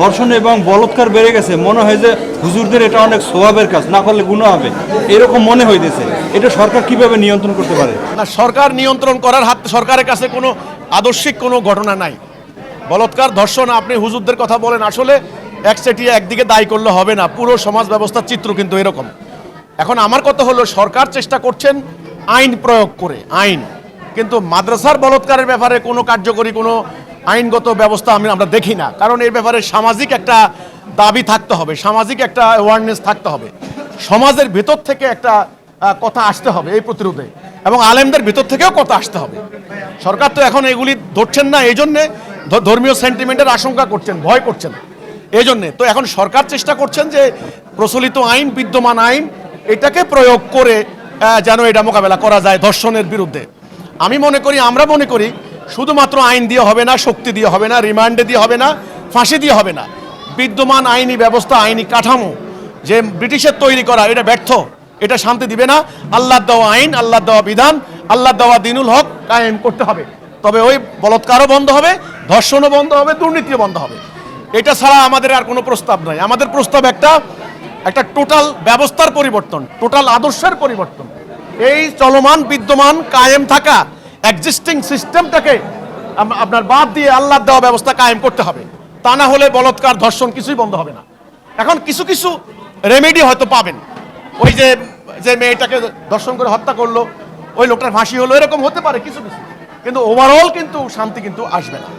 ধর্ষণ এবং বলৎকার বেড়ে গেছে, মনে হয় যে হুজুরদের এটা অনেক স্বভাবের কাজ, না করলে গুনাহ হবে, এরকম মনে হইতেছে। এটা সরকার কিভাবে নিয়ন্ত্রণ করতে পারে? না, সরকার নিয়ন্ত্রণ করার হাত, সরকারের কাছে কোনো আদর্শিক কোনো ঘটনা নাই। বলৎকার, ধর্ষণ, আপনি হুজুরদের কথা বলেন, আসলে একচেটিয়া একদিকে দায়ী করলে হবে না, পুরো সমাজ ব্যবস্থার চিত্র কিন্তু এরকম। এখন আমার কথা হলো, সরকার চেষ্টা করছেন আইন প্রয়োগ করে, আইন, কিন্তু মাদ্রাসার বলৎকারের ব্যাপারে কোনো কার্যকরী কোনো আইনগত ব্যবস্থা আমরা দেখি না। কারণ এর ব্যাপারে সামাজিক একটা দাবি থাকতে হবে, সামাজিক একটা অ্যাওয়ারনেস থাকতে হবে, সমাজের ভেতর থেকে একটা কথা আসতে হবে এই প্রতিরোধে, এবং আলেমদের ভেতর থেকেও কথা আসতে হবে। সরকার তো এখন এগুলি ধরছেন না, এই জন্যে ধর্মীয় সেন্টিমেন্টের আশঙ্কা করছেন, ভয় করছেন। এই জন্যে তো এখন সরকার চেষ্টা করছেন যে প্রচলিত আইন, বিদ্যমান আইন, এটাকে প্রয়োগ করে যেন এটা মোকাবেলা করা যায় ধর্ষণের বিরুদ্ধে। আমি মনে করি, আমরা মনে করি, শুধুমাত্র আইন দিয়ে হবে না, শক্তি দিয়ে হবে না, রিমান্ডে দিয়ে হবে না, ফাঁসি দিয়ে হবে না। বিদ্যমান আইনি ব্যবস্থা, আইনি কাঠামো যে ব্রিটিশের তৈরি করা, এটা ব্যর্থ, এটা শান্তি দিবে না। আল্লাহর দেওয়া আইন, আল্লাহর দেওয়া বিধান, আল্লাহর দেওয়া দিনুল হক কায়েম করতে হবে। তবে ওই বলৎকারও বন্ধ হবে, ধর্ষণও বন্ধ হবে, দুর্নীতিও বন্ধ হবে। এটা ছাড়া আমাদের আর কোনো প্রস্তাব নাই। আমাদের প্রস্তাব একটা টোটাল ব্যবস্থার পরিবর্তন, টোটাল আদর্শের পরিবর্তন। এই চলমান, বিদ্যমান, কায়েম থাকা এক্সিস্টিং সিস্টেমটাকে আপনার বাদ দিয়ে আল্লাহর দেওয়া ব্যবস্থা কায়েম করতে হবে। তা না হলে বলৎকার, ধর্ষণ কিছুই বন্ধ হবে না। এখন কিছু কিছু রেমেডি হয়তো পাবেন, ওই যে মেয়েটাকে ধর্ষণ করে হত্যা করলো, ওই লোকটার ফাঁসি হলো, এরকম হতে পারে কিছু কিছু, কিন্তু ওভারঅল কিন্তু শান্তি কিন্তু আসবে না।